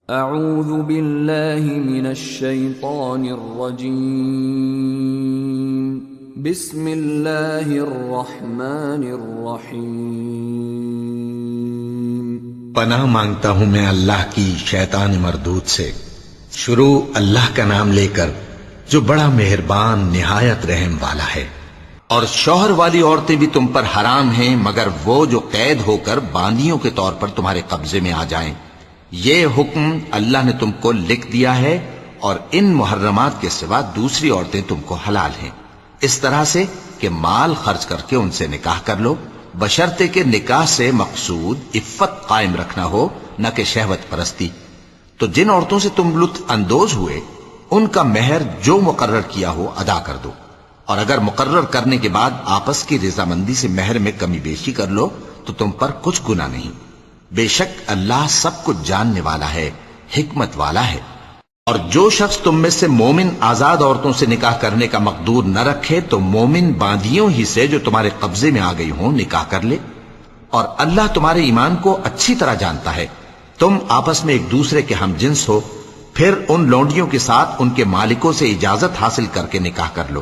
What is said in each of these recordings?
اعوذ باللہ من الشیطان الرجیم بسم اللہ الرحمن الرحیم پناہ مانگتا ہوں میں اللہ کی شیطان مردود سے۔ شروع اللہ کا نام لے کر جو بڑا مہربان نہایت رحم والا ہے۔ اور شوہر والی عورتیں بھی تم پر حرام ہیں مگر وہ جو قید ہو کر باندیوں کے طور پر تمہارے قبضے میں آ جائیں۔ یہ حکم اللہ نے تم کو لکھ دیا ہے، اور ان محرمات کے سوا دوسری عورتیں تم کو حلال ہیں، اس طرح سے کہ مال خرچ کر کے ان سے نکاح کر لو، بشرطے کہ نکاح سے مقصود عفت قائم رکھنا ہو، نہ کہ شہوت پرستی۔ تو جن عورتوں سے تم لطف اندوز ہوئے ان کا مہر جو مقرر کیا ہو ادا کر دو، اور اگر مقرر کرنے کے بعد آپس کی رضامندی سے مہر میں کمی بیشی کر لو تو تم پر کچھ گناہ نہیں۔ بے شک اللہ سب کچھ جاننے والا ہے، حکمت والا ہے۔ اور جو شخص تم میں سے مومن آزاد عورتوں سے نکاح کرنے کا مقدور نہ رکھے تو مومن باندیوں ہی سے جو تمہارے قبضے میں آ گئی ہوں نکاح کر لے، اور اللہ تمہارے ایمان کو اچھی طرح جانتا ہے۔ تم آپس میں ایک دوسرے کے ہم جنس ہو، پھر ان لونڈیوں کے ساتھ ان کے مالکوں سے اجازت حاصل کر کے نکاح کر لو،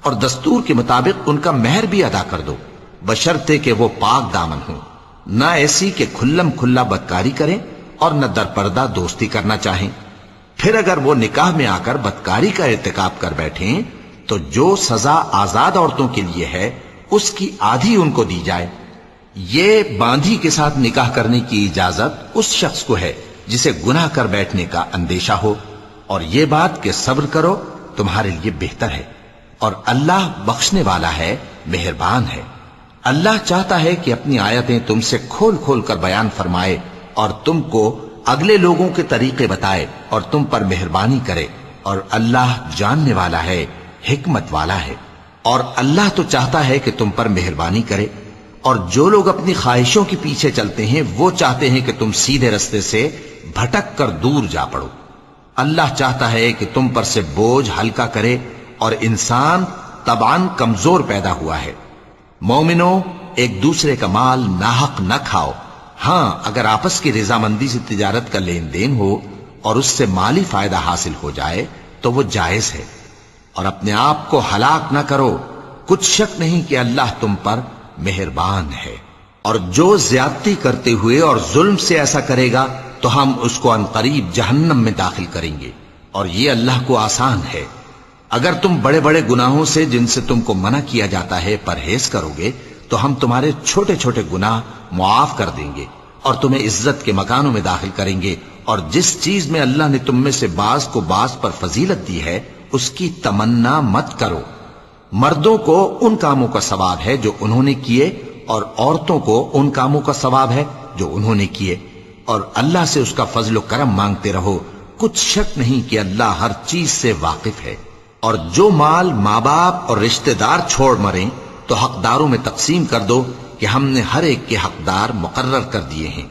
اور دستور کے مطابق ان کا مہر بھی ادا کر دو، بشرطے کہ وہ پاک دامن ہوں، نہ ایسی کہ کھلم کھلا بدکاری کریں اور نہ درپردہ دوستی کرنا چاہیں۔ پھر اگر وہ نکاح میں آ کر بدکاری کا ارتکاب کر بیٹھیں تو جو سزا آزاد عورتوں کے لیے ہے اس کی آدھی ان کو دی جائے۔ یہ باندھی کے ساتھ نکاح کرنے کی اجازت اس شخص کو ہے جسے گناہ کر بیٹھنے کا اندیشہ ہو، اور یہ بات کہ صبر کرو تمہارے لیے بہتر ہے، اور اللہ بخشنے والا ہے، مہربان ہے۔ اللہ چاہتا ہے کہ اپنی آیتیں تم سے کھول کھول کر بیان فرمائے اور تم کو اگلے لوگوں کے طریقے بتائے اور تم پر مہربانی کرے، اور اللہ جاننے والا ہے، حکمت والا ہے۔ اور اللہ تو چاہتا ہے کہ تم پر مہربانی کرے، اور جو لوگ اپنی خواہشوں کے پیچھے چلتے ہیں وہ چاہتے ہیں کہ تم سیدھے رستے سے بھٹک کر دور جا پڑو۔ اللہ چاہتا ہے کہ تم پر سے بوجھ ہلکا کرے، اور انسان طبعاً کمزور پیدا ہوا ہے۔ مومنوں، ایک دوسرے کا مال ناحق نہ کھاؤ، ہاں اگر آپس کی رضامندی سے تجارت کا لین دین ہو اور اس سے مالی فائدہ حاصل ہو جائے تو وہ جائز ہے، اور اپنے آپ کو ہلاک نہ کرو، کچھ شک نہیں کہ اللہ تم پر مہربان ہے۔ اور جو زیادتی کرتے ہوئے اور ظلم سے ایسا کرے گا تو ہم اس کو عنقریب جہنم میں داخل کریں گے، اور یہ اللہ کو آسان ہے۔ اگر تم بڑے بڑے گناہوں سے جن سے تم کو منع کیا جاتا ہے پرہیز کرو گے تو ہم تمہارے چھوٹے چھوٹے گناہ معاف کر دیں گے، اور تمہیں عزت کے مکانوں میں داخل کریں گے۔ اور جس چیز میں اللہ نے تم میں سے بعض کو بعض پر فضیلت دی ہے اس کی تمنا مت کرو۔ مردوں کو ان کاموں کا ثواب ہے جو انہوں نے کیے، اور عورتوں کو ان کاموں کا ثواب ہے جو انہوں نے کیے، اور اللہ سے اس کا فضل و کرم مانگتے رہو، کچھ شک نہیں کہ اللہ ہر چیز سے واقف ہے۔ اور جو مال ماں باپ اور رشتہ دار چھوڑ مریں تو حقداروں میں تقسیم کر دو کہ ہم نے ہر ایک کے حقدار مقرر کر دیے ہیں،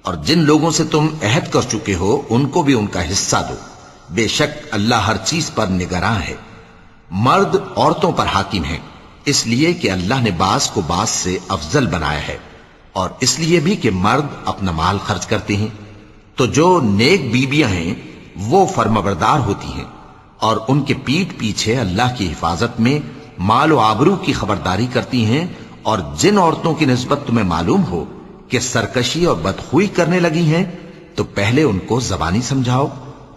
اور جن لوگوں سے تم عہد کر چکے ہو ان کو بھی ان کا حصہ دو، بے شک اللہ ہر چیز پر نگراں ہے۔ مرد عورتوں پر حاکم ہیں، اس لیے کہ اللہ نے بعض کو بعض سے افضل بنایا ہے، اور اس لیے بھی کہ مرد اپنا مال خرچ کرتے ہیں۔ تو جو نیک بیویاں ہیں وہ فرمانبردار ہوتی ہیں، اور ان کے پیٹھ پیچھے اللہ کی حفاظت میں مال و آبرو کی خبرداری کرتی ہیں۔ اور جن عورتوں کی نسبت تمہیں معلوم ہو کہ سرکشی اور بدخوئی کرنے لگی ہیں تو پہلے ان کو زبانی سمجھاؤ،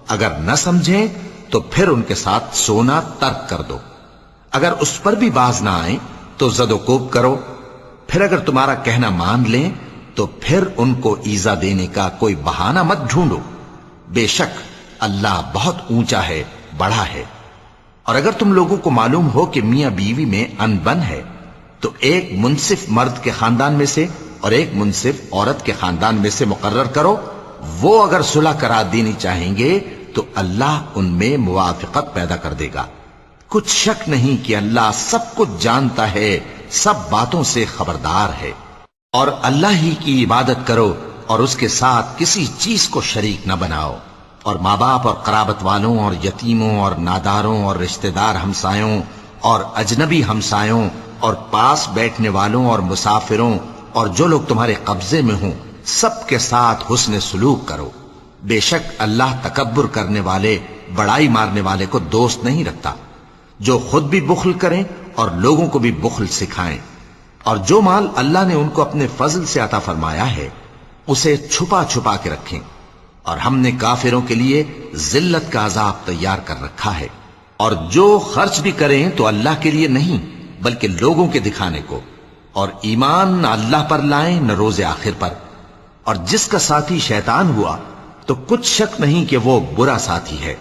اگر نہ سمجھیں تو پھر ان کے ساتھ سونا ترک کر دو۔ اگر اس پر بھی باز نہ آئیں تو زد و کوب کرو، پھر اگر تمہارا کہنا مان لیں تو پھر ان کو ایذا دینے کا کوئی بہانہ مت ڈھونڈو، بے شک اللہ بہت اونچا ہے، بڑا ہے۔ اور اگر تم لوگوں کو معلوم ہو کہ میاں بیوی میں ان بن ہے تو ایک منصف مرد کے خاندان میں سے اور ایک منصف عورت کے خاندان میں سے مقرر کرو، وہ اگر صلح کرا دینی چاہیں گے تو اللہ ان میں موافقت پیدا کر دے گا۔ کچھ شک نہیں کہ اللہ سب کچھ جانتا ہے، سب باتوں سے خبردار ہے۔ اور اللہ ہی کی عبادت کرو اور اس کے ساتھ کسی چیز کو شریک نہ بناؤ، اور ماں باپ اور قرابت والوں اور یتیموں اور ناداروں اور رشتہ دار ہمسایوں اور اجنبی ہمسایوں اور پاس بیٹھنے والوں اور مسافروں اور جو لوگ تمہارے قبضے میں ہوں سب کے ساتھ حسن سلوک کرو۔ بے شک اللہ تکبر کرنے والے، بڑائی مارنے والے کو دوست نہیں رکھتا، جو خود بھی بخل کریں اور لوگوں کو بھی بخل سکھائیں، اور جو مال اللہ نے ان کو اپنے فضل سے عطا فرمایا ہے اسے چھپا چھپا کے رکھیں، اور ہم نے کافروں کے لیے ذلت کا عذاب تیار کر رکھا ہے۔ اور جو خرچ بھی کریں تو اللہ کے لیے نہیں بلکہ لوگوں کے دکھانے کو، اور ایمان نہ اللہ پر لائیں نہ روز آخر پر، اور جس کا ساتھی شیطان ہوا تو کچھ شک نہیں کہ وہ برا ساتھی ہے۔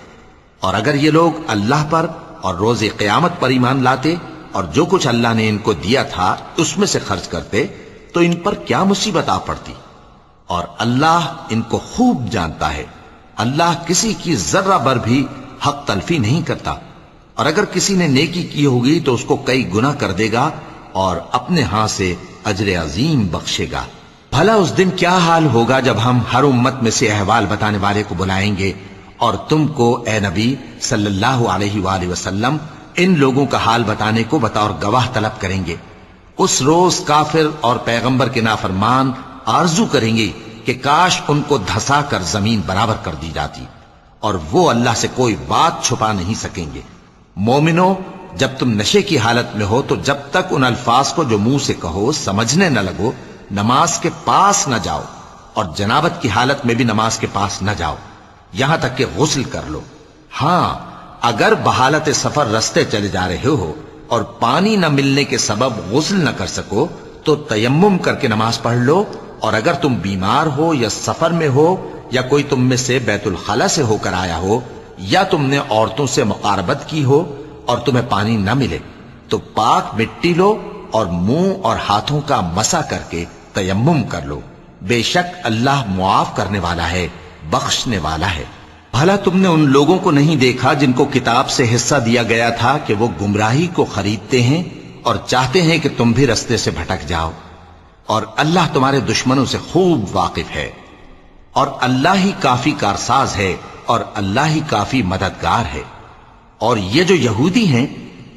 اور اگر یہ لوگ اللہ پر اور روز قیامت پر ایمان لاتے اور جو کچھ اللہ نے ان کو دیا تھا اس میں سے خرچ کرتے تو ان پر کیا مصیبت آ پڑتی، اور اللہ ان کو خوب جانتا ہے۔ اللہ کسی کی ذرہ بر بھی حق تلفی نہیں کرتا، اور اگر کسی نے نیکی کی ہوگی تو اس کو کئی گنا کر دے گا اور اپنے ہاں سے اجر عظیم بخشے گا۔ بھلا اس دن کیا حال ہوگا جب ہم ہر امت میں سے احوال بتانے والے کو بلائیں گے اور تم کو اے نبی صلی اللہ علیہ وآلہ وسلم ان لوگوں کا حال بتانے کو بطور گواہ طلب کریں گے۔ اس روز کافر اور پیغمبر کے نافرمان آرزو کریں گے کہ کاش ان کو دھسا کر زمین برابر کر دی جاتی، اور وہ اللہ سے کوئی بات چھپا نہیں سکیں گے۔ مومنو، جب تم نشے کی حالت میں ہو تو جب تک ان الفاظ کو جو منہ سے کہو سمجھنے نہ لگو نماز کے پاس نہ جاؤ، اور جنابت کی حالت میں بھی نماز کے پاس نہ جاؤ یہاں تک کہ غسل کر لو۔ ہاں، اگر بحالت سفر رستے چلے جا رہے ہو اور پانی نہ ملنے کے سبب غسل نہ کر سکو تو تیمم کر کے نماز پڑھ لو، اور اگر تم بیمار ہو یا سفر میں ہو یا کوئی تم میں سے بیت الخلا سے ہو کر آیا ہو یا تم نے عورتوں سے مقاربت کی ہو اور تمہیں پانی نہ ملے تو پاک مٹی لو اور منہ اور ہاتھوں کا مسح کر کے تیمم کر لو، بے شک اللہ معاف کرنے والا ہے، بخشنے والا ہے۔ بھلا تم نے ان لوگوں کو نہیں دیکھا جن کو کتاب سے حصہ دیا گیا تھا کہ وہ گمراہی کو خریدتے ہیں اور چاہتے ہیں کہ تم بھی رستے سے بھٹک جاؤ، اور اللہ تمہارے دشمنوں سے خوب واقف ہے، اور اللہ ہی کافی کارساز ہے، اور اللہ ہی کافی مددگار ہے۔ اور یہ جو یہودی ہیں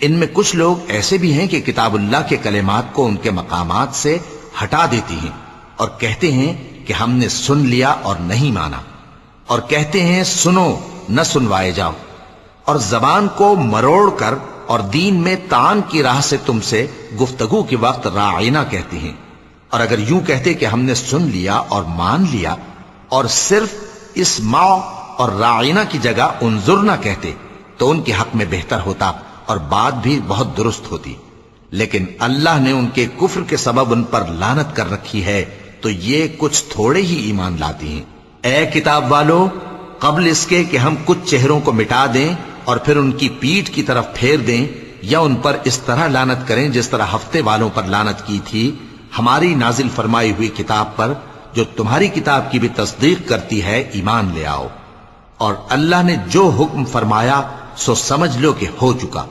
ان میں کچھ لوگ ایسے بھی ہیں کہ کتاب اللہ کے کلمات کو ان کے مقامات سے ہٹا دیتی ہیں اور کہتے ہیں کہ ہم نے سن لیا اور نہیں مانا، اور کہتے ہیں سنو نہ سنوائے جاؤ، اور زبان کو مروڑ کر اور دین میں طعن کی راہ سے تم سے گفتگو کے وقت راعینا کہتے ہیں، اور اگر یوں کہتے کہ ہم نے سن لیا اور مان لیا اور صرف اسمع اور راعینا کی جگہ انظرنا کہتے تو ان کے حق میں بہتر ہوتا اور بات بھی بہت درست ہوتی، لیکن اللہ نے ان کے کفر کے سبب ان پر لعنت کر رکھی ہے تو یہ کچھ تھوڑے ہی ایمان لاتے ہیں۔ اے کتاب والو، قبل اس کے کہ ہم کچھ چہروں کو مٹا دیں اور پھر ان کی پیٹھ کی طرف پھیر دیں یا ان پر اس طرح لعنت کریں جس طرح ہفتے والوں پر لعنت کی تھی، ہماری نازل فرمائی ہوئی کتاب پر جو تمہاری کتاب کی بھی تصدیق کرتی ہے ایمان لے آؤ، اور اللہ نے جو حکم فرمایا سو سمجھ لو کہ ہو چکا۔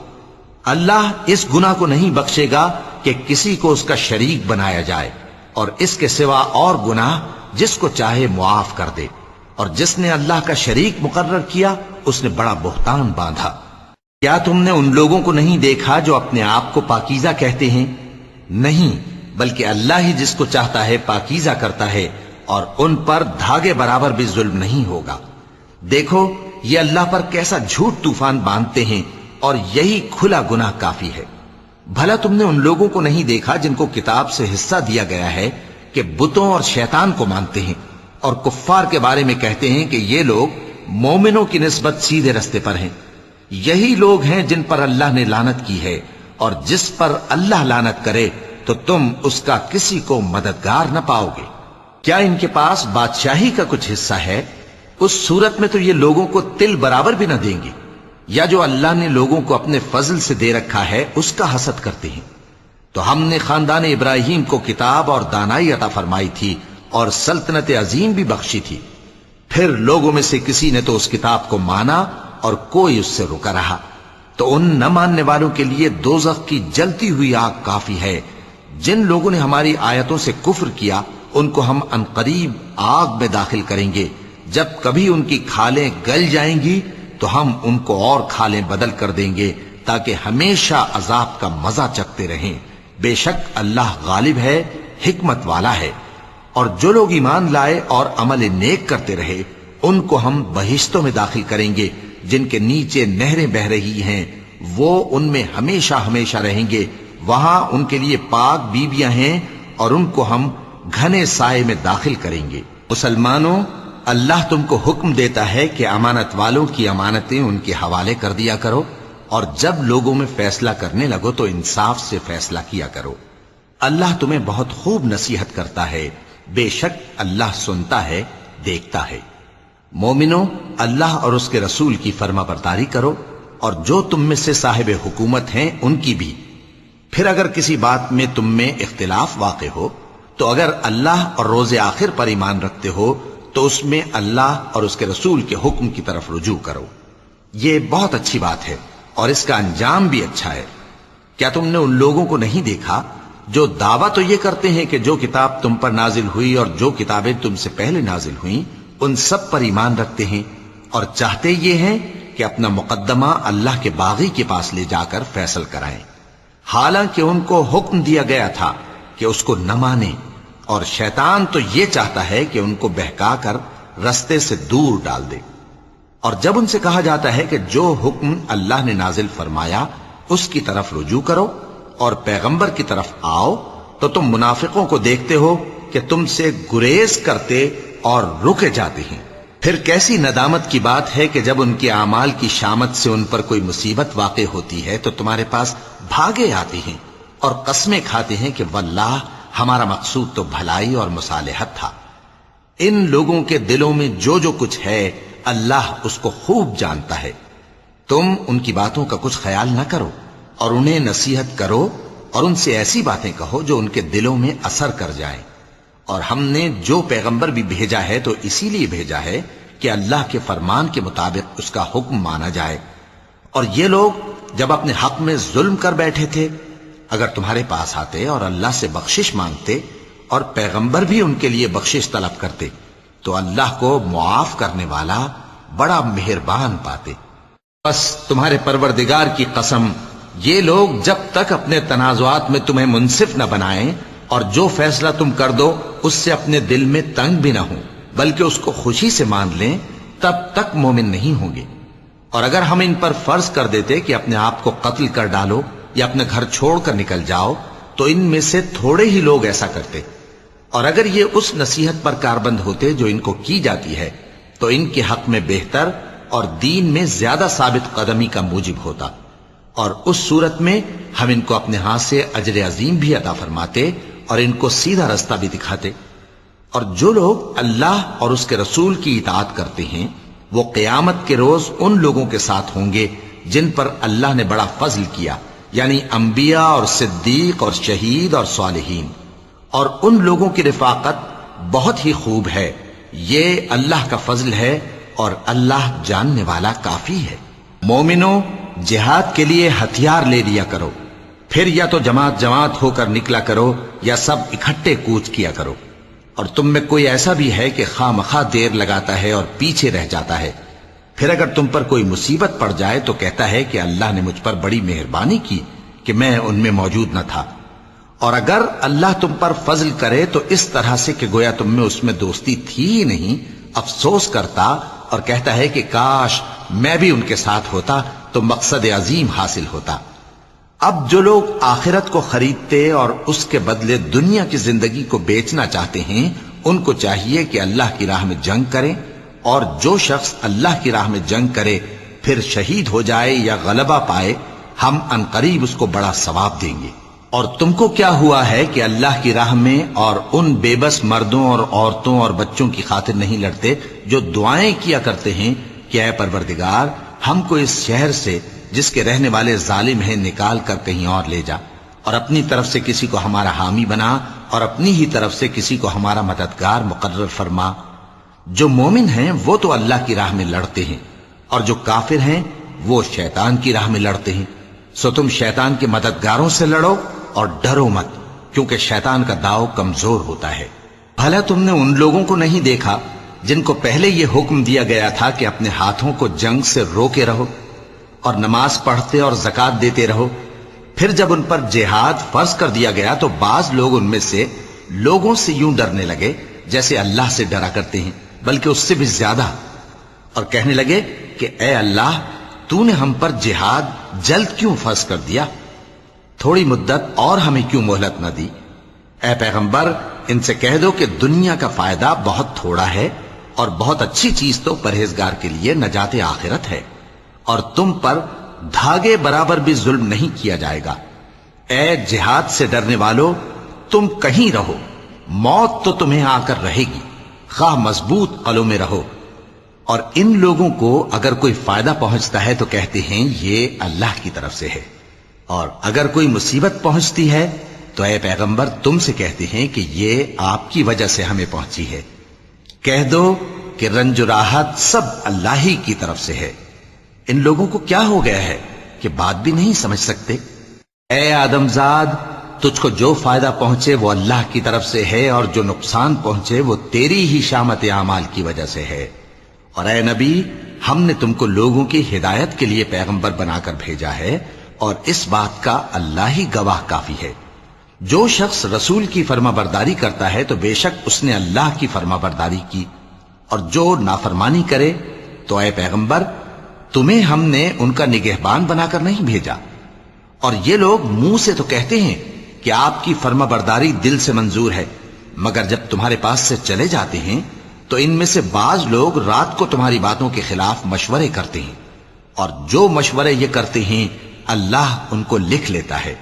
اللہ اس گناہ کو نہیں بخشے گا کہ کسی کو اس کا شریک بنایا جائے، اور اس کے سوا اور گناہ جس کو چاہے معاف کر دے، اور جس نے اللہ کا شریک مقرر کیا اس نے بڑا بہتان باندھا۔ کیا تم نے ان لوگوں کو نہیں دیکھا جو اپنے آپ کو پاکیزہ کہتے ہیں؟ نہیں، بلکہ اللہ ہی جس کو چاہتا ہے پاکیزہ کرتا ہے، اور ان پر دھاگے برابر بھی ظلم نہیں ہوگا۔ دیکھو یہ اللہ پر کیسا جھوٹ طوفان باندھتے ہیں، اور یہی کھلا گناہ کافی ہے۔ بھلا تم نے ان لوگوں کو نہیں دیکھا جن کو کتاب سے حصہ دیا گیا ہے کہ بتوں اور شیطان کو مانتے ہیں، اور کفار کے بارے میں کہتے ہیں کہ یہ لوگ مومنوں کی نسبت سیدھے رستے پر ہیں۔ یہی لوگ ہیں جن پر اللہ نے لعنت کی ہے، اور جس پر اللہ لعنت کرے تو تم اس کا کسی کو مددگار نہ پاؤ گے۔ کیا ان کے پاس بادشاہی کا کچھ حصہ ہے؟ اس صورت میں تو یہ لوگوں کو تل برابر بھی نہ دیں گے، یا جو اللہ نے لوگوں کو اپنے فضل سے دے رکھا ہے اس کا حسد کرتے ہیں۔ تو ہم نے خاندان ابراہیم کو کتاب اور دانائی عطا فرمائی تھی اور سلطنت عظیم بھی بخشی تھی، پھر لوگوں میں سے کسی نے تو اس کتاب کو مانا اور کوئی اس سے رکا رہا، تو ان نہ ماننے والوں کے لیے دوزخ کی جلتی ہوئی آگ کافی ہے۔ جن لوگوں نے ہماری آیتوں سے کفر کیا ان کو ہم عنقریب آگ میں داخل کریں گے، جب کبھی ان کی کھالیں گل جائیں گی تو ہم ان کو اور کھالیں بدل کر دیں گے تاکہ ہمیشہ عذاب کا مزہ چکھتے رہیں۔ بے شک اللہ غالب ہے، حکمت والا ہے۔ اور جو لوگ ایمان لائے اور عمل نیک کرتے رہے ان کو ہم بہشتوں میں داخل کریں گے جن کے نیچے نہریں بہ رہی ہیں، وہ ان میں ہمیشہ ہمیشہ رہیں گے، وہاں ان کے لیے پاک بیویاں ہیں اور ان کو ہم گھنے سائے میں داخل کریں گے۔ مسلمانوں، اللہ تم کو حکم دیتا ہے کہ امانت والوں کی امانتیں ان کے حوالے کر دیا کرو، اور جب لوگوں میں فیصلہ کرنے لگو تو انصاف سے فیصلہ کیا کرو۔ اللہ تمہیں بہت خوب نصیحت کرتا ہے، بے شک اللہ سنتا ہے، دیکھتا ہے۔ مومنو، اللہ اور اس کے رسول کی فرما برداری کرو، اور جو تم میں سے صاحب حکومت ہیں ان کی بھی۔ پھر اگر کسی بات میں تم میں اختلاف واقع ہو تو اگر اللہ اور روز آخر پر ایمان رکھتے ہو تو اس میں اللہ اور اس کے رسول کے حکم کی طرف رجوع کرو۔ یہ بہت اچھی بات ہے اور اس کا انجام بھی اچھا ہے۔ کیا تم نے ان لوگوں کو نہیں دیکھا جو دعویٰ تو یہ کرتے ہیں کہ جو کتاب تم پر نازل ہوئی اور جو کتابیں تم سے پہلے نازل ہوئیں ان سب پر ایمان رکھتے ہیں، اور چاہتے یہ ہیں کہ اپنا مقدمہ اللہ کے باغی کے پاس لے جا کر فیصل کرائیں، حالانکہ ان کو حکم دیا گیا تھا کہ اس کو نہ مانیں، اور شیطان تو یہ چاہتا ہے کہ ان کو بہکا کر رستے سے دور ڈال دے۔ اور جب ان سے کہا جاتا ہے کہ جو حکم اللہ نے نازل فرمایا اس کی طرف رجوع کرو اور پیغمبر کی طرف آؤ، تو تم منافقوں کو دیکھتے ہو کہ تم سے گریز کرتے اور رکے جاتے ہیں۔ پھر کیسی ندامت کی بات ہے کہ جب ان کے اعمال کی شامت سے ان پر کوئی مصیبت واقع ہوتی ہے تو تمہارے پاس بھاگے آتے ہیں اور قسمیں کھاتے ہیں کہ واللہ ہمارا مقصود تو بھلائی اور مصالحت تھا۔ ان لوگوں کے دلوں میں جو جو کچھ ہے اللہ اس کو خوب جانتا ہے۔ تم ان کی باتوں کا کچھ خیال نہ کرو اور انہیں نصیحت کرو اور ان سے ایسی باتیں کہو جو ان کے دلوں میں اثر کر جائیں۔ اور ہم نے جو پیغمبر بھی بھیجا ہے تو اسی لیے بھیجا ہے کہ اللہ کے فرمان کے مطابق اس کا حکم مانا جائے۔ اور یہ لوگ جب اپنے حق میں ظلم کر بیٹھے تھے، اگر تمہارے پاس آتے اور اللہ سے بخشش مانگتے اور پیغمبر بھی ان کے لیے بخشش طلب کرتے تو اللہ کو معاف کرنے والا بڑا مہربان پاتے۔ بس تمہارے پروردگار کی قسم، یہ لوگ جب تک اپنے تنازعات میں تمہیں منصف نہ بنائیں اور جو فیصلہ تم کر دو اس سے اپنے دل میں تنگ بھی نہ ہوں بلکہ اس کو خوشی سے مان لیں، تب تک مومن نہیں ہوں گے۔ اور اگر ہم ان پر فرض کر دیتے کہ اپنے آپ کو قتل کر ڈالو یا اپنے گھر چھوڑ کر نکل جاؤ تو ان میں سے تھوڑے ہی لوگ ایسا کرتے، اور اگر یہ اس نصیحت پر کاربند ہوتے جو ان کو کی جاتی ہے تو ان کے حق میں بہتر اور دین میں زیادہ ثابت قدمی کا موجب ہوتا، اور اس صورت میں ہم ان کو اپنے ہاتھ سے اجر عظیم بھی عطا فرماتے اور ان کو سیدھا رستہ بھی دکھاتے۔ اور جو لوگ اللہ اور اس کے رسول کی اطاعت کرتے ہیں وہ قیامت کے روز ان لوگوں کے ساتھ ہوں گے جن پر اللہ نے بڑا فضل کیا، یعنی انبیاء اور صدیق اور شہید اور صالحین، اور ان لوگوں کی رفاقت بہت ہی خوب ہے۔ یہ اللہ کا فضل ہے اور اللہ جاننے والا کافی ہے۔ مومنوں، جہاد کے لیے ہتھیار لے لیا کرو، پھر یا تو جماعت جماعت ہو کر نکلا کرو یا سب اکٹھے کوچ کیا کرو۔ اور تم میں کوئی ایسا بھی ہے کہ خواہ مخواہ دیر لگاتا ہے اور پیچھے رہ جاتا ہے، پھر اگر تم پر کوئی مصیبت پڑ جائے تو کہتا ہے کہ اللہ نے مجھ پر بڑی مہربانی کی کہ میں ان میں موجود نہ تھا۔ اور اگر اللہ تم پر فضل کرے تو اس طرح سے کہ گویا تم میں اس میں دوستی تھی ہی نہیں، افسوس کرتا اور کہتا ہے کہ کاش میں بھی ان کے ساتھ ہوتا تو مقصد عظیم حاصل ہوتا۔ اب جو لوگ آخرت کو خریدتے اور اس کے بدلے دنیا کی زندگی کو بیچنا چاہتے ہیں ان کو چاہیے کہ اللہ کی راہ میں جنگ کریں، اور جو شخص اللہ کی راہ میں جنگ کرے پھر شہید ہو جائے یا غلبہ پائے ہم عنقریب اس کو بڑا ثواب دیں گے۔ اور تم کو کیا ہوا ہے کہ اللہ کی راہ میں اور ان بے بس مردوں اور عورتوں اور بچوں کی خاطر نہیں لڑتے جو دعائیں کیا کرتے ہیں کہ اے پروردگار ہم کو اس شہر سے جس کے رہنے والے ظالم ہیں نکال کر کہیں اور لے جا، اور اپنی طرف سے کسی کو ہمارا حامی بنا اور اپنی ہی طرف سے کسی کو ہمارا مددگار مقرر فرما۔ جو مومن ہیں وہ تو اللہ کی راہ میں لڑتے ہیں اور جو کافر ہیں وہ شیطان کی راہ میں لڑتے ہیں، سو تم شیطان کے مددگاروں سے لڑو اور ڈرو مت، کیونکہ شیطان کا داؤ کمزور ہوتا ہے۔ بھلا تم نے ان لوگوں کو نہیں دیکھا جن کو پہلے یہ حکم دیا گیا تھا کہ اپنے ہاتھوں کو جنگ سے روکے رہو اور نماز پڑھتے اور زکوٰۃ دیتے رہو، پھر جب ان پر جہاد فرض کر دیا گیا تو بعض لوگ ان میں سے لوگوں سے یوں ڈرنے لگے جیسے اللہ سے ڈرا کرتے ہیں، بلکہ اس سے بھی زیادہ اور کہنے لگے کہ اے اللہ، تو نے ہم پر جہاد جلد کیوں فرض کر دیا؟ تھوڑی مدت اور ہمیں کیوں مہلت نہ دی؟ اے پیغمبر، ان سے کہہ دو کہ دنیا کا فائدہ بہت تھوڑا ہے، اور بہت اچھی چیز تو پرہیزگار کے لیے نجات آخرت ہے، اور تم پر دھاگے برابر بھی ظلم نہیں کیا جائے گا۔ اے جہاد سے ڈرنے والو، تم کہیں رہو، موت تو تمہیں آ کر رہے گی، خواہ مضبوط قلعوں میں رہو۔ اور ان لوگوں کو اگر کوئی فائدہ پہنچتا ہے تو کہتے ہیں یہ اللہ کی طرف سے ہے، اور اگر کوئی مصیبت پہنچتی ہے تو اے پیغمبر تم سے کہتے ہیں کہ یہ آپ کی وجہ سے ہمیں پہنچی ہے۔ کہہ دو کہ رنج و راحت سب اللہ ہی کی طرف سے ہے۔ ان لوگوں کو کیا ہو گیا ہے کہ بات بھی نہیں سمجھ سکتے؟ اے آدم زاد، تجھ کو جو فائدہ پہنچے وہ اللہ کی طرف سے ہے، اور جو نقصان پہنچے وہ تیری ہی شامت اعمال کی وجہ سے ہے۔ اور اے نبی، ہم نے تم کو لوگوں کی ہدایت کے لیے پیغمبر بنا کر بھیجا ہے، اور اس بات کا اللہ ہی گواہ کافی ہے۔ جو شخص رسول کی فرما برداری کرتا ہے تو بے شک اس نے اللہ کی فرما برداری کی، اور جو نافرمانی کرے تو اے پیغمبر تمہیں ہم نے ان کا نگہبان بنا کر نہیں بھیجا۔ اور یہ لوگ منہ سے تو کہتے ہیں کہ آپ کی فرما برداری دل سے منظور ہے، مگر جب تمہارے پاس سے چلے جاتے ہیں تو ان میں سے بعض لوگ رات کو تمہاری باتوں کے خلاف مشورے کرتے ہیں، اور جو مشورے یہ کرتے ہیں اللہ ان کو لکھ لیتا ہے۔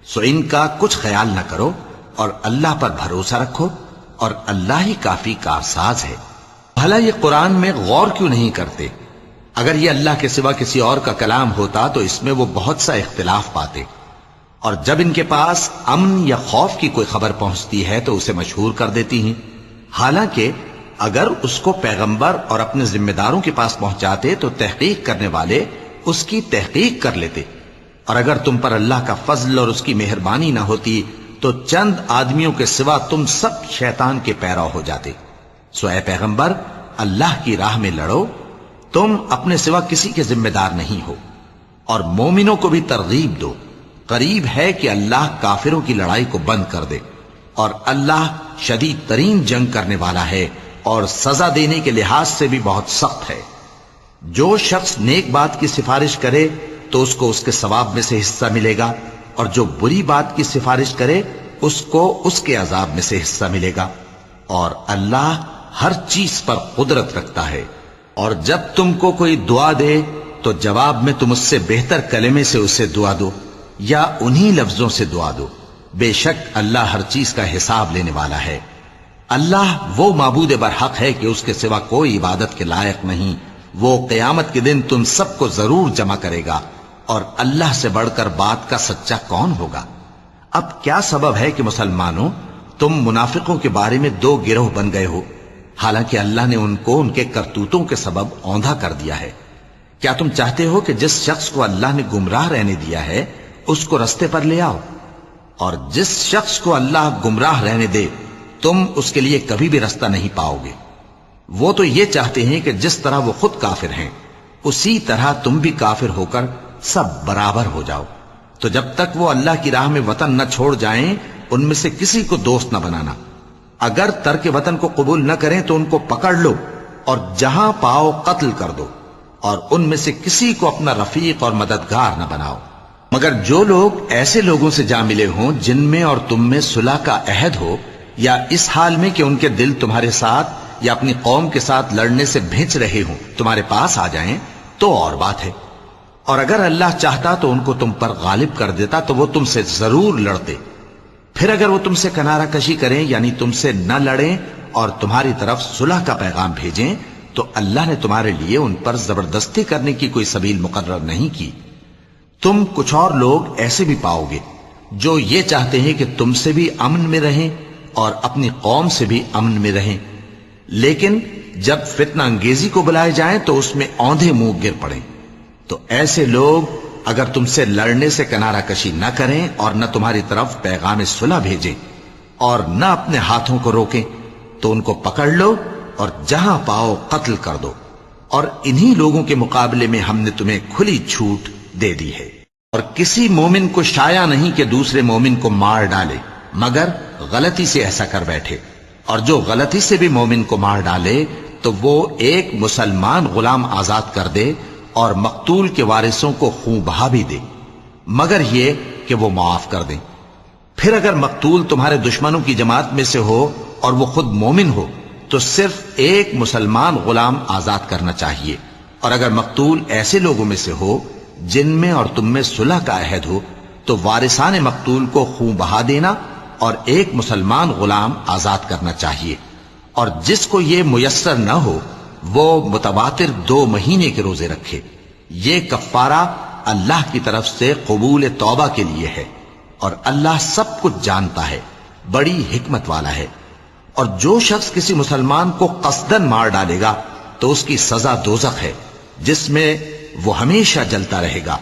سو ان کا کچھ خیال نہ کرو، اور اللہ پر بھروسہ رکھو، اور اللہ ہی کافی کارساز ہے۔ بھلا یہ قرآن میں غور کیوں نہیں کرتے؟ اگر یہ اللہ کے سوا کسی اور کا کلام ہوتا تو اس میں وہ بہت سا اختلاف پاتے، اور جب ان کے پاس امن یا خوف کی کوئی خبر پہنچتی ہے تو اسے مشہور کر دیتی ہیں، حالانکہ اگر اس کو پیغمبر اور اپنے ذمہ داروں کے پاس پہنچاتے تو تحقیق کرنے والے اس کی تحقیق کر لیتے، اور اگر تم پر اللہ کا فضل اور اس کی مہربانی نہ ہوتی تو چند آدمیوں کے سوا تم سب شیطان کے پیرو ہو جاتے۔ سو اے پیغمبر، اللہ کی راہ میں لڑو، تم اپنے سوا کسی کے ذمہ دار نہیں ہو، اور مومنوں کو بھی ترغیب دو۔ قریب ہے کہ اللہ کافروں کی لڑائی کو بند کر دے، اور اللہ شدید ترین جنگ کرنے والا ہے، اور سزا دینے کے لحاظ سے بھی بہت سخت ہے۔ جو شخص نیک بات کی سفارش کرے تو اس کو اس کے ثواب میں سے حصہ ملے گا، اور جو بری بات کی سفارش کرے اس کو اس کے عذاب میں سے حصہ ملے گا، اور اللہ ہر چیز پر قدرت رکھتا ہے۔ اور جب تم کو کوئی دعا دے تو جواب میں تم اس سے بہتر کلمے سے اسے دعا دو، یا انہی لفظوں سے دعا دو، بے شک اللہ ہر چیز کا حساب لینے والا ہے۔ اللہ وہ معبود برحق ہے کہ اس کے سوا کوئی عبادت کے لائق نہیں۔ وہ قیامت کے دن تم سب کو ضرور جمع کرے گا، اور اللہ سے بڑھ کر بات کا سچا کون ہوگا؟ اب کیا سبب ہے کہ مسلمانوں تم منافقوں کے بارے میں دو گروہ بن گئے ہو، حالانکہ اللہ نے ان کو ان کے کرتوتوں کے سبب اوندھا کر دیا ہے؟ کیا تم چاہتے ہو کہ جس شخص کو اللہ نے گمراہ رہنے دیا ہے اس کو رستے پر لے آؤ، اور جس شخص کو اللہ گمراہ رہنے دے تم اس کے لیے کبھی بھی رستہ نہیں پاؤ گے؟ وہ تو یہ چاہتے ہیں کہ جس طرح وہ خود کافر ہیں اسی طرح تم بھی کافر ہو کر سب برابر ہو جاؤ۔ تو جب تک وہ اللہ کی راہ میں وطن نہ چھوڑ جائیں ان میں سے کسی کو دوست نہ بنانا۔ اگر ترک وطن کو قبول نہ کریں تو ان کو پکڑ لو اور جہاں پاؤ قتل کر دو، اور ان میں سے کسی کو اپنا رفیق اور مددگار نہ بناؤ، مگر جو لوگ ایسے لوگوں سے جا ملے ہوں جن میں اور تم میں صلح کا عہد ہو، یا اس حال میں کہ ان کے دل تمہارے ساتھ یا اپنی قوم کے ساتھ لڑنے سے بھنچ رہے ہوں تمہارے پاس آ جائیں تو اور بات ہے۔ اور اگر اللہ چاہتا تو ان کو تم پر غالب کر دیتا تو وہ تم سے ضرور لڑتے۔ پھر اگر وہ تم سے کنارہ کشی کریں یعنی تم سے نہ لڑیں اور تمہاری طرف صلح کا پیغام بھیجیں تو اللہ نے تمہارے لیے ان پر زبردستی کرنے کی کوئی سبیل مقرر نہیں کی۔ تم کچھ اور لوگ ایسے بھی پاؤ گے جو یہ چاہتے ہیں کہ تم سے بھی امن میں رہیں اور اپنی قوم سے بھی امن میں رہیں، لیکن جب فتنہ انگیزی کو بلائے جائیں تو اس میں اوندھے منہ گر پڑیں۔ تو ایسے لوگ اگر تم سے لڑنے سے کنارہ کشی نہ کریں اور نہ تمہاری طرف پیغام صلح بھیجیں اور نہ اپنے ہاتھوں کو روکیں تو ان کو پکڑ لو اور جہاں پاؤ قتل کر دو، اور انہی لوگوں کے مقابلے میں ہم نے تمہیں کھلی چھوٹ دے دی ہے۔ اور کسی مومن کو شایع نہیں کہ دوسرے مومن کو مار ڈالے مگر غلطی سے ایسا کر بیٹھے، اور جو غلطی سے بھی مومن کو مار ڈالے تو وہ ایک مسلمان غلام آزاد کر دے اور مقتول کے وارثوں کو خون بہا بھی دے، مگر یہ کہ وہ معاف کر دیں۔ پھر اگر مقتول تمہارے دشمنوں کی جماعت میں سے ہو اور وہ خود مومن ہو تو صرف ایک مسلمان غلام آزاد کرنا چاہیے، اور اگر مقتول ایسے لوگوں میں سے ہو جن میں اور تم میں صلح کا عہد ہو تو وارثان مقتول کو خون بہا دینا اور ایک مسلمان غلام آزاد کرنا چاہیے، اور جس کو یہ میسر نہ ہو وہ متواتر 2 مہینے کے روزے رکھے۔ یہ کفارہ اللہ کی طرف سے قبول توبہ کے لیے ہے، اور اللہ سب کچھ جانتا ہے، بڑی حکمت والا ہے۔ اور جو شخص کسی مسلمان کو قصدن مار ڈالے گا تو اس کی سزا دوزخ ہے، جس میں وہ ہمیشہ جلتا رہے گا،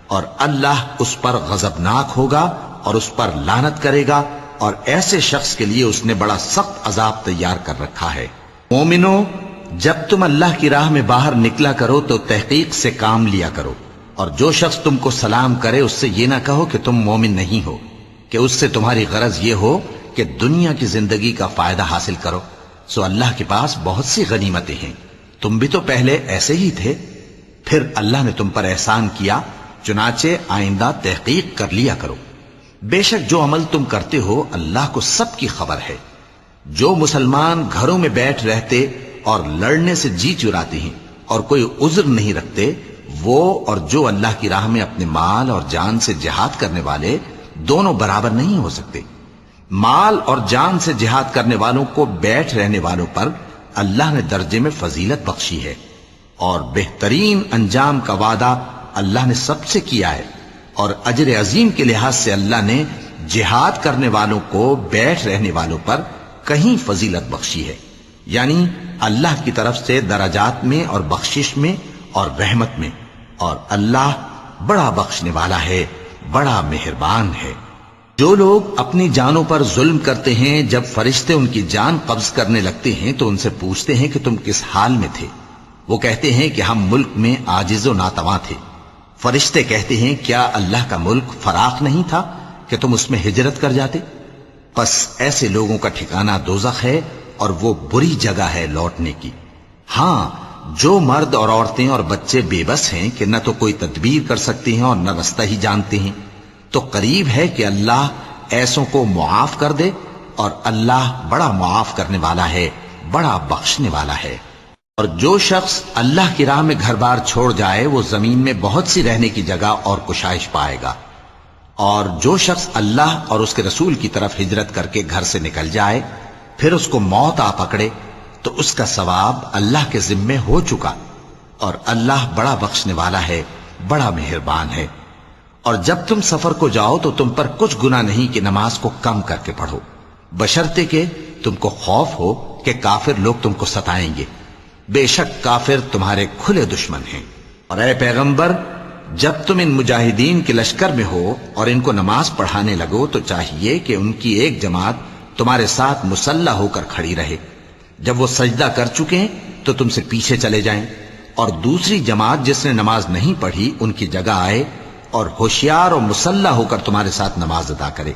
اور اللہ اس پر غضبناک ہوگا اور اس پر لعنت کرے گا، اور ایسے شخص کے لیے اس نے بڑا سخت عذاب تیار کر رکھا ہے۔ مومنو، جب تم اللہ کی راہ میں باہر نکلا کرو تو تحقیق سے کام لیا کرو، اور جو شخص تم کو سلام کرے اس سے یہ نہ کہو کہ تم مومن نہیں ہو، کہ اس سے تمہاری غرض یہ ہو کہ دنیا کی زندگی کا فائدہ حاصل کرو۔ سو اللہ کے پاس بہت سی غنیمتیں ہیں، تم بھی تو پہلے ایسے ہی تھے، پھر اللہ نے تم پر احسان کیا، چنانچہ آئندہ تحقیق کر لیا کرو۔ بے شک جو عمل تم کرتے ہو اللہ کو سب کی خبر ہے۔ جو مسلمان گھروں میں بیٹھ رہتے اور لڑنے سے جی چراتے ہیں اور کوئی عذر نہیں رکھتے، وہ اور جو اللہ کی راہ میں اپنے مال اور جان سے جہاد کرنے والے دونوں برابر نہیں ہو سکتے۔ مال اور جان سے جہاد کرنے والوں کو بیٹھ رہنے والوں پر اللہ نے درجے میں فضیلت بخشی ہے، اور بہترین انجام کا وعدہ اللہ نے سب سے کیا ہے، اور اجر عظیم کے لحاظ سے اللہ نے جہاد کرنے والوں کو بیٹھ رہنے والوں پر کہیں فضیلت بخشی ہے، یعنی اللہ کی طرف سے درجات میں اور بخشش میں اور رحمت میں، اور اللہ بڑا بخشنے والا ہے، بڑا مہربان ہے۔ جو لوگ اپنی جانوں پر ظلم کرتے ہیں، جب فرشتے ان کی جان قبض کرنے لگتے ہیں تو ان سے پوچھتے ہیں کہ تم کس حال میں تھے؟ وہ کہتے ہیں کہ ہم ملک میں عاجز و ناتواں تھے۔ فرشتے کہتے ہیں کیا اللہ کا ملک فراخ نہیں تھا کہ تم اس میں ہجرت کر جاتے؟ پس ایسے لوگوں کا ٹھکانہ دوزخ ہے، اور وہ بری جگہ ہے لوٹنے کی۔ ہاں، جو مرد اور عورتیں اور بچے بے بس ہیں کہ نہ تو کوئی تدبیر کر سکتے ہیں اور نہ رستہ ہی جانتے ہیں، تو قریب ہے کہ اللہ ایسوں کو معاف کر دے، اور اللہ بڑا معاف کرنے والا ہے، بڑا بخشنے والا ہے۔ اور جو شخص اللہ کی راہ میں گھر بار چھوڑ جائے وہ زمین میں بہت سی رہنے کی جگہ اور کشائش پائے گا، اور جو شخص اللہ اور اس کے رسول کی طرف ہجرت کر کے گھر سے نکل جائے پھر اس کو موت آ پکڑے تو اس کا ثواب اللہ کے ذمے ہو چکا، اور اللہ بڑا بخشنے والا ہے، بڑا مہربان ہے۔ اور جب تم سفر کو جاؤ تو تم پر کچھ گناہ نہیں کہ نماز کو کم کر کے پڑھو، بشرطے کہ تم کو خوف ہو کہ کافر لوگ تم کو ستائیں گے، بے شک کافر تمہارے کھلے دشمن ہیں۔ اور اے پیغمبر، جب تم ان مجاہدین کے لشکر میں ہو اور ان کو نماز پڑھانے لگو تو چاہیے کہ ان کی ایک جماعت تمہارے ساتھ مسلح ہو کر کھڑی رہے، جب وہ سجدہ کر چکے ہیں تو تم سے پیچھے چلے جائیں، اور دوسری جماعت جس نے نماز نہیں پڑھی ان کی جگہ آئے اور ہوشیار اور مسلح ہو کر تمہارے ساتھ نماز ادا کرے۔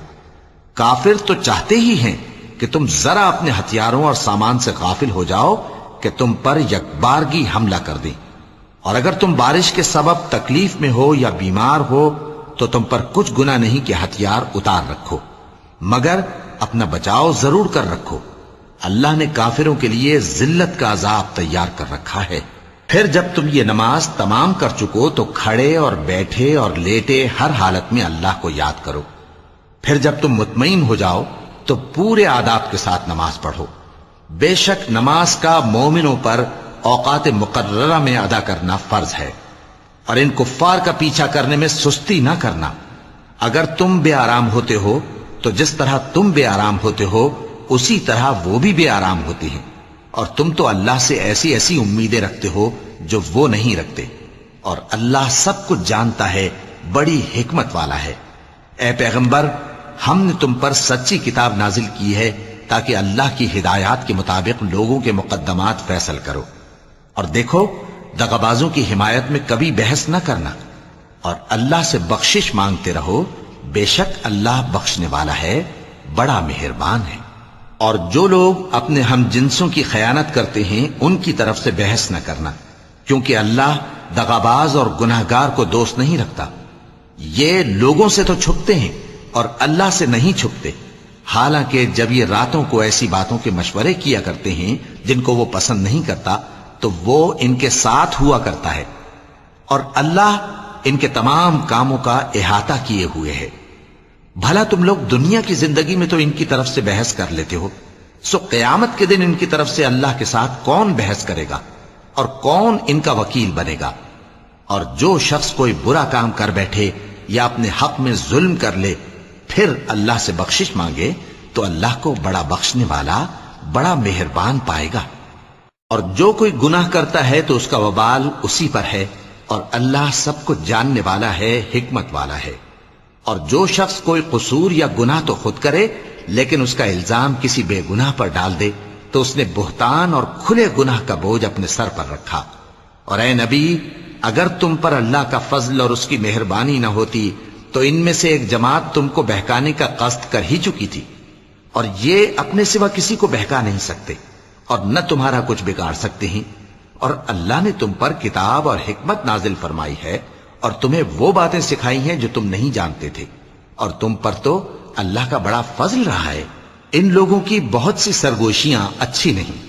کافر تو چاہتے ہی ہیں کہ تم ذرا اپنے ہتھیاروں اور سامان سے غافل ہو جاؤ کہ تم پر یکبارگی حملہ کر دیں، اور اگر تم بارش کے سبب تکلیف میں ہو یا بیمار ہو تو تم پر کچھ گناہ نہیں کہ ہتھیار اتار رکھو، مگر اپنا بچاؤ ضرور کر رکھو۔ اللہ نے کافروں کے لیے ذلت کا عذاب تیار کر رکھا ہے۔ پھر جب تم یہ نماز تمام کر چکو تو کھڑے اور بیٹھے اور لیٹے ہر حالت میں اللہ کو یاد کرو۔ پھر جب تم مطمئن ہو جاؤ تو پورے آداب کے ساتھ نماز پڑھو۔ بے شک نماز کا مومنوں پر اوقات مقررہ میں ادا کرنا فرض ہے، اور ان کفار کا پیچھا کرنے میں سستی نہ کرنا۔ اگر تم بے آرام ہوتے ہو تو جس طرح تم بے آرام ہوتے ہو اسی طرح وہ بھی بے آرام ہوتے ہیں، اور تم تو اللہ سے ایسی ایسی امیدیں رکھتے ہو جو وہ نہیں رکھتے، اور اللہ سب کچھ جانتا ہے، بڑی حکمت والا ہے۔ اے پیغمبر، ہم نے تم پر سچی کتاب نازل کی ہے تاکہ اللہ کی ہدایات کے مطابق لوگوں کے مقدمات فیصل کرو، اور دیکھو دغابازوں کی حمایت میں کبھی بحث نہ کرنا، اور اللہ سے بخشش مانگتے رہو، بے شک اللہ بخشنے والا ہے، بڑا مہربان ہے۔ اور جو لوگ اپنے ہم جنسوں کی خیانت کرتے ہیں ان کی طرف سے بحث نہ کرنا، کیونکہ اللہ دغاباز اور گناہگار کو دوست نہیں رکھتا۔ یہ لوگوں سے تو چھپتے ہیں اور اللہ سے نہیں چھپتے، حالانکہ جب یہ راتوں کو ایسی باتوں کے مشورے کیا کرتے ہیں جن کو وہ پسند نہیں کرتا تو وہ ان کے ساتھ ہوا کرتا ہے، اور اللہ ان کے تمام کاموں کا احاطہ کیے ہوئے ہے۔ بھلا تم لوگ دنیا کی زندگی میں تو ان کی طرف سے بحث کر لیتے ہو، سو قیامت کے دن ان کی طرف سے اللہ کے ساتھ کون بحث کرے گا اور کون ان کا وکیل بنے گا؟ اور جو شخص کوئی برا کام کر بیٹھے یا اپنے حق میں ظلم کر لے پھر اللہ سے بخشش مانگے تو اللہ کو بڑا بخشنے والا، بڑا مہربان پائے گا۔ اور جو کوئی گناہ کرتا ہے تو اس کا وبال اسی پر ہے، اور اللہ سب کو جاننے والا ہے، حکمت والا ہے۔ اور جو شخص کوئی قصور یا گناہ تو خود کرے لیکن اس کا الزام کسی بے گناہ پر ڈال دے تو اس نے بہتان اور کھلے گناہ کا بوجھ اپنے سر پر رکھا۔ اور اے نبی، اگر تم پر اللہ کا فضل اور اس کی مہربانی نہ ہوتی تو ان میں سے ایک جماعت تم کو بہکانے کا قصد کر ہی چکی تھی، اور یہ اپنے سوا کسی کو بہکا نہیں سکتے اور نہ تمہارا کچھ بگاڑ سکتے ہیں۔ اور اللہ نے تم پر کتاب اور حکمت نازل فرمائی ہے اور تمہیں وہ باتیں سکھائی ہیں جو تم نہیں جانتے تھے، اور تم پر تو اللہ کا بڑا فضل رہا ہے۔ ان لوگوں کی بہت سی سرگوشیاں اچھی نہیں،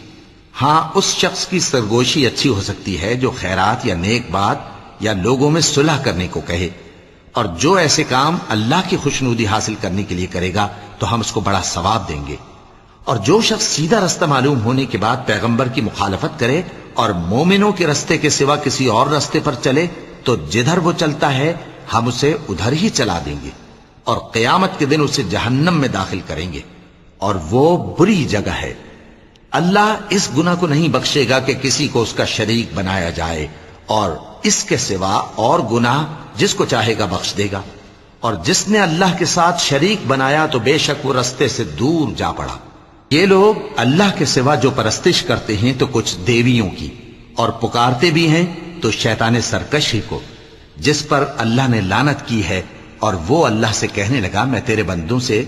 ہاں اس شخص کی سرگوشی اچھی ہو سکتی ہے جو خیرات یا نیک بات یا لوگوں میں صلح کرنے کو کہے، اور جو ایسے کام اللہ کی خوشنودی حاصل کرنے کے لیے کرے گا تو ہم اس کو بڑا ثواب دیں گے۔ اور جو شخص سیدھا رستہ معلوم ہونے کے بعد پیغمبر کی مخالفت کرے اور مومنوں کے رستے کے سوا کسی اور رستے پر چلے تو جدھر وہ چلتا ہے ہم اسے ادھر ہی چلا دیں گے، اور قیامت کے دن اسے جہنم میں داخل کریں گے، اور وہ بری جگہ ہے۔ اللہ اس گناہ کو نہیں بخشے گا کہ کسی کو اس کا شریک بنایا جائے، اور اس کے سوا اور گناہ جس کو چاہے گا بخش دے گا، اور جس نے اللہ کے ساتھ شریک بنایا تو بے شک وہ رستے سے دور جا پڑا۔ یہ لوگ اللہ کے سوا جو پرستش کرتے ہیں تو کچھ دیویوں کی، اور پکارتے بھی ہیں تو شیطان سرکش ہی کو، جس پر اللہ نے لعنت کی ہے، اور وہ اللہ سے کہنے لگا میں تیرے بندوں سے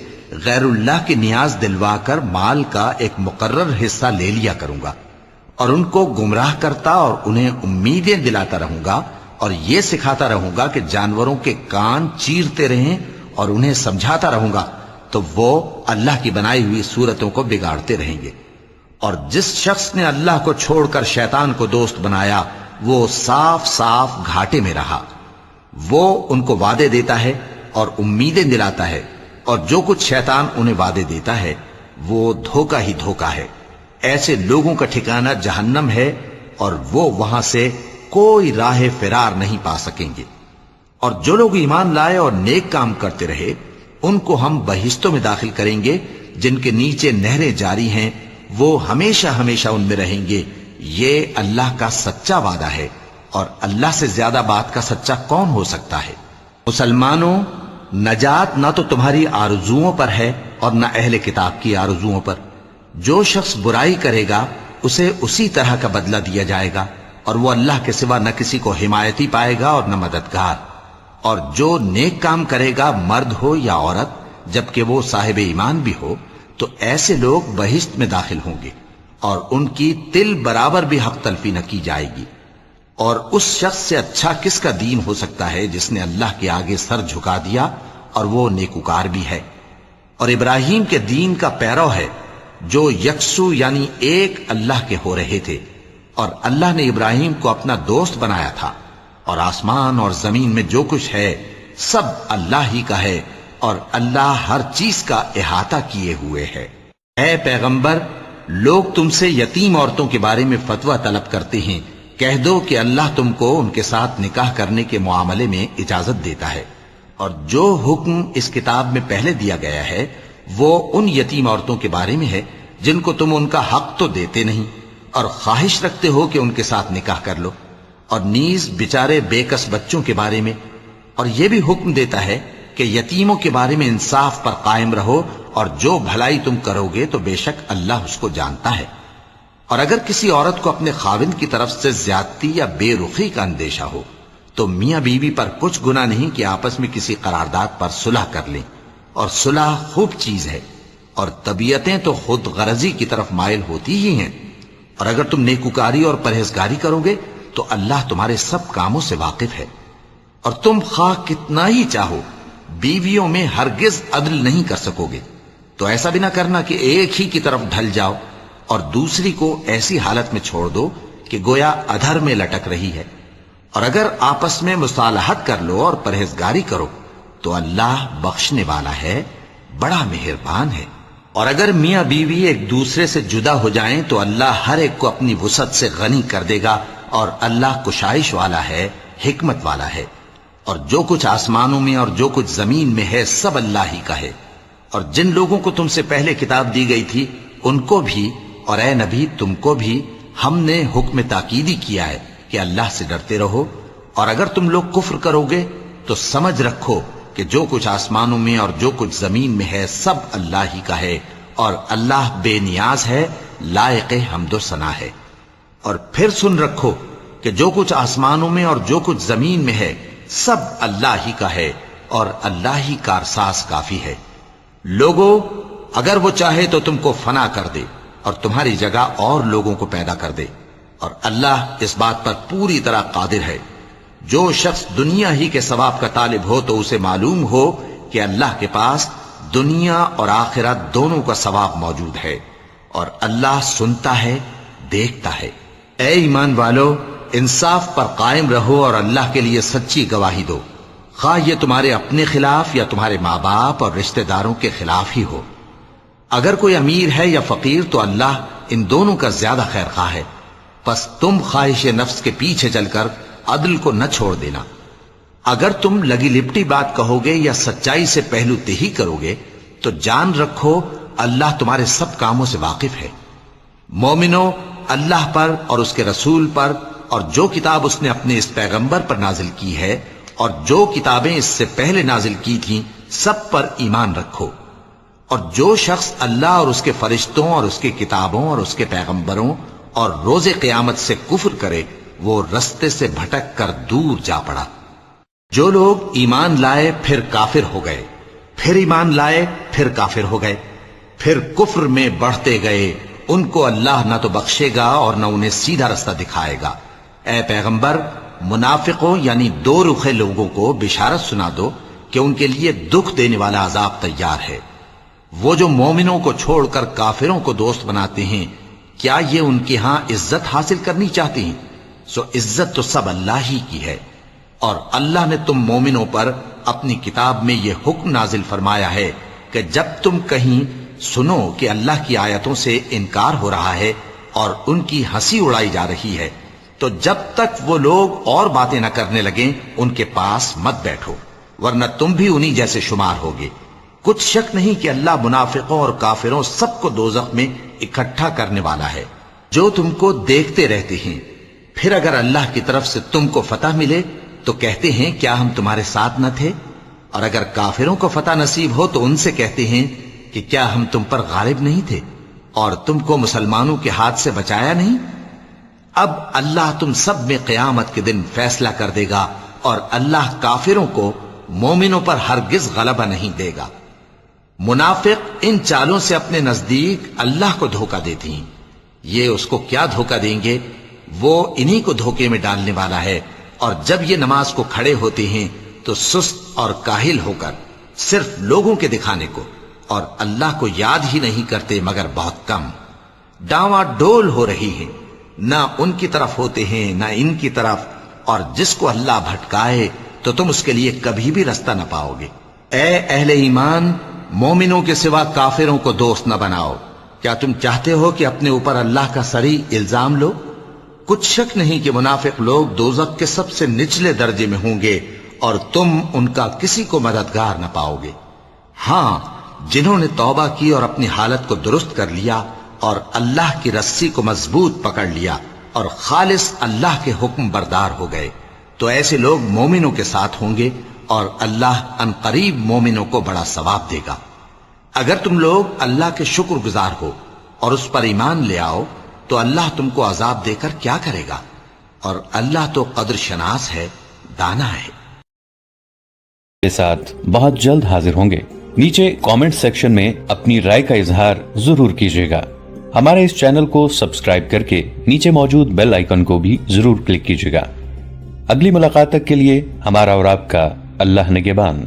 غیر اللہ کی نیاز دلوا کر مال کا ایک مقرر حصہ لے لیا کروں گا، اور ان کو گمراہ کرتا اور انہیں امیدیں دلاتا رہوں گا، اور یہ سکھاتا رہوں گا کہ جانوروں کے کان چیرتے رہیں، اور انہیں سمجھاتا رہوں گا تو وہ اللہ کی بنائی ہوئی صورتوں کو بگاڑتے رہیں گے۔ اور جس شخص نے اللہ کو چھوڑ کر شیطان کو دوست بنایا وہ صاف صاف گھاٹے میں رہا۔ وہ ان کو وعدے دیتا ہے اور امیدیں دلاتا ہے، اور جو کچھ شیطان انہیں وعدے دیتا ہے وہ دھوکہ ہی دھوکہ ہے۔ ایسے لوگوں کا ٹھکانہ جہنم ہے، اور وہ وہاں سے کوئی راہ فرار نہیں پا سکیں گے۔ اور جو لوگ ایمان لائے اور نیک کام کرتے رہے ان کو ہم بہشتوں میں داخل کریں گے جن کے نیچے نہریں جاری ہیں، وہ ہمیشہ ہمیشہ ان میں رہیں گے۔ یہ اللہ کا سچا وعدہ ہے، اور اللہ سے زیادہ بات کا سچا کون ہو سکتا ہے؟ مسلمانوں، نجات نہ تو تمہاری آرزوؤں پر ہے اور نہ اہل کتاب کی آرزوؤں پر۔ جو شخص برائی کرے گا اسے اسی طرح کا بدلہ دیا جائے گا، اور وہ اللہ کے سوا نہ کسی کو حمایتی پائے گا اور نہ مددگار۔ اور جو نیک کام کرے گا مرد ہو یا عورت جبکہ وہ صاحب ایمان بھی ہو تو ایسے لوگ بہشت میں داخل ہوں گے، اور ان کی تل برابر بھی حق تلفی نہ کی جائے گی۔ اور اس شخص سے اچھا کس کا دین ہو سکتا ہے جس نے اللہ کے آگے سر جھکا دیا اور وہ نیکوکار بھی ہے، اور ابراہیم کے دین کا پیرو ہے جو یکسو یعنی ایک اللہ کے ہو رہے تھے، اور اللہ نے ابراہیم کو اپنا دوست بنایا تھا۔ اور آسمان اور زمین میں جو کچھ ہے سب اللہ ہی کا ہے، اور اللہ ہر چیز کا احاطہ کیے ہوئے ہے۔ اے پیغمبر، لوگ تم سے یتیم عورتوں کے بارے میں فتویٰ طلب کرتے ہیں، کہہ دو کہ اللہ تم کو ان کے ساتھ نکاح کرنے کے معاملے میں اجازت دیتا ہے، اور جو حکم اس کتاب میں پہلے دیا گیا ہے وہ ان یتیم عورتوں کے بارے میں ہے جن کو تم ان کا حق تو دیتے نہیں اور خواہش رکھتے ہو کہ ان کے ساتھ نکاح کر لو، اور نیز بیچارے بے کس بچوں کے بارے میں، اور یہ بھی حکم دیتا ہے کہ یتیموں کے بارے میں انصاف پر قائم رہو، اور جو بھلائی تم کرو گے تو بے شک اللہ اس کو جانتا ہے۔ اور اگر کسی عورت کو اپنے خاوند کی طرف سے زیادتی یا بے رخی کا اندیشہ ہو تو میاں بیوی پر کچھ گناہ نہیں کہ آپس میں کسی قرارداد پر صلح کر لیں، اور صلح خوب چیز ہے۔ اور طبیعتیں تو خود غرضی کی طرف مائل ہوتی ہی ہیں، اور اگر تم نیکوکاری اور پرہیزگاری کرو گے تو اللہ تمہارے سب کاموں سے واقف ہے۔ اور تم خواہ کتنا ہی چاہو بیویوں میں ہرگز عدل نہیں کر سکو گے، تو ایسا بھی نہ کرنا کہ ایک ہی کی طرف ڈھل جاؤ اور دوسری کو ایسی حالت میں چھوڑ دو کہ گویا ادھر میں لٹک رہی ہے۔ اور اگر آپس میں مصالحت کر لو اور پرہیزگاری کرو تو اللہ بخشنے والا ہے، بڑا مہربان ہے۔ اور اگر میاں بیوی ایک دوسرے سے جدا ہو جائیں تو اللہ ہر ایک کو اپنی وسعت سے غنی کر دے گا، اور اللہ کشائش والا ہے، حکمت والا ہے۔ اور جو کچھ آسمانوں میں اور جو کچھ زمین میں ہے سب اللہ ہی کا ہے۔ اور جن لوگوں کو تم سے پہلے کتاب دی گئی تھی ان کو بھی اور اے نبی تم کو بھی ہم نے حکم تاکیدی کیا ہے کہ اللہ سے ڈرتے رہو، اور اگر تم لوگ کفر کرو گے تو سمجھ رکھو کہ جو کچھ آسمانوں میں اور جو کچھ زمین میں ہے سب اللہ ہی کا ہے، اور اللہ بے نیاز ہے، لائق حمد و ثنا ہے۔ اور پھر سن رکھو کہ جو کچھ آسمانوں میں اور جو کچھ زمین میں ہے سب اللہ ہی کا ہے، اور اللہ ہی کارساز کافی ہے۔ لوگو اگر وہ چاہے تو تم کو فنا کر دے اور تمہاری جگہ اور لوگوں کو پیدا کر دے، اور اللہ اس بات پر پوری طرح قادر ہے۔ جو شخص دنیا ہی کے ثواب کا طالب ہو تو اسے معلوم ہو کہ اللہ کے پاس دنیا اور آخرت دونوں کا ثواب موجود ہے، اور اللہ سنتا ہے، دیکھتا ہے۔ اے ایمان والو، انصاف پر قائم رہو اور اللہ کے لیے سچی گواہی دو، خواہ یہ تمہارے اپنے خلاف یا تمہارے ماں باپ اور رشتہ داروں کے خلاف ہی ہو۔ اگر کوئی امیر ہے یا فقیر تو اللہ ان دونوں کا زیادہ خیر خواہ ہے، پس تم خواہش نفس کے پیچھے چل کر عدل کو نہ چھوڑ دینا۔ اگر تم لگی لپٹی بات کہو گے یا سچائی سے پہلو تہی کرو گے تو جان رکھو اللہ تمہارے سب کاموں سے واقف ہے۔ مومنو، اللہ پر اور اس کے رسول پر اور جو کتاب اس نے اپنے اس پیغمبر پر نازل کی ہے اور جو کتابیں اس سے پہلے نازل کی تھیں سب پر ایمان رکھو۔ اور جو شخص اللہ اور اس کے فرشتوں اور اس کی کتابوں اور اس کے پیغمبروں اور روز قیامت سے کفر کرے وہ رستے سے بھٹک کر دور جا پڑا۔ جو لوگ ایمان لائے پھر کافر ہو گئے، پھر ایمان لائے پھر کافر ہو گئے، پھر کفر میں بڑھتے گئے، ان کو اللہ نہ تو بخشے گا اور نہ انہیں سیدھا رستہ دکھائے گا۔ اے پیغمبر، منافقوں یعنی دو رخے لوگوں کو بشارت سنا دو کہ ان کے لیے دکھ دینے والا عذاب تیار ہے۔ وہ جو مومنوں کو چھوڑ کر کافروں کو دوست بناتے ہیں، کیا یہ ان کے ہاں عزت حاصل کرنی چاہتے ہیں؟ سو عزت تو سب اللہ ہی کی ہے۔ اور اللہ نے تم مومنوں پر اپنی کتاب میں یہ حکم نازل فرمایا ہے کہ جب تم کہیں سنو کہ اللہ کی آیتوں سے انکار ہو رہا ہے اور ان کی ہنسی اڑائی جا رہی ہے تو جب تک وہ لوگ اور باتیں نہ کرنے لگیں ان کے پاس مت بیٹھو، ورنہ تم بھی انہی جیسے شمار ہوگے۔ کچھ شک نہیں کہ اللہ منافقوں اور کافروں سب کو دوزخ میں اکٹھا کرنے والا ہے جو تم کو دیکھتے رہتے ہیں۔ پھر اگر اللہ کی طرف سے تم کو فتح ملے تو کہتے ہیں کیا ہم تمہارے ساتھ نہ تھے، اور اگر کافروں کو فتح نصیب ہو تو ان سے کہتے ہیں کہ کیا ہم تم پر غالب نہیں تھے اور تم کو مسلمانوں کے ہاتھ سے بچایا نہیں۔ اب اللہ تم سب میں قیامت کے دن فیصلہ کر دے گا، اور اللہ کافروں کو مومنوں پر ہرگز غلبہ نہیں دے گا۔ منافق ان چالوں سے اپنے نزدیک اللہ کو دھوکہ دیتے ہیں، یہ اس کو کیا دھوکہ دیں گے، وہ انہی کو دھوکے میں ڈالنے والا ہے۔ اور جب یہ نماز کو کھڑے ہوتے ہیں تو سست اور کاہل ہو کر صرف لوگوں کے دکھانے کو اور اللہ کو یاد ہی نہیں کرتے مگر بہت کم، ڈاواں ڈول ہو رہی ہیں، نہ ان کی طرف ہوتے ہیں نہ ان کی طرف، اور جس کو اللہ بھٹکائے تو تم اس کے لیے کبھی بھی رستہ نہ پاؤ گے۔ اے اہل ایمان، مومنوں کے سوا کافروں کو دوست نہ بناؤ۔ کیا تم چاہتے ہو کہ اپنے اوپر اللہ کا صریح الزام لو؟ کچھ شک نہیں کہ منافق لوگ دوزخ کے سب سے نچلے درجے میں ہوں گے اور تم ان کا کسی کو مددگار نہ پاؤ گے۔ ہاں، جنہوں نے توبہ کی اور اپنی حالت کو درست کر لیا اور اللہ کی رسی کو مضبوط پکڑ لیا اور خالص اللہ کے حکم بردار ہو گئے تو ایسے لوگ مومنوں کے ساتھ ہوں گے، اور اللہ ان قریب مومنوں کو بڑا ثواب دے گا۔ اگر تم لوگ اللہ کے شکر گزار ہو اور اس پر ایمان لے آؤ تو اللہ تم کو عذاب دے کر کیا کرے گا، اور اللہ تو قدر شناس ہے، دانا ہے۔ کے ساتھ بہت جلد حاضر ہوں گے۔ نیچے کامنٹ سیکشن میں اپنی رائے کا اظہار ضرور کیجیے گا۔ ہمارے اس چینل کو سبسکرائب کر کے نیچے موجود بیل آئیکن کو بھی ضرور کلک کیجیے گا۔ اگلی ملاقات تک کے لیے ہمارا اور آپ کا اللہ نگہبان۔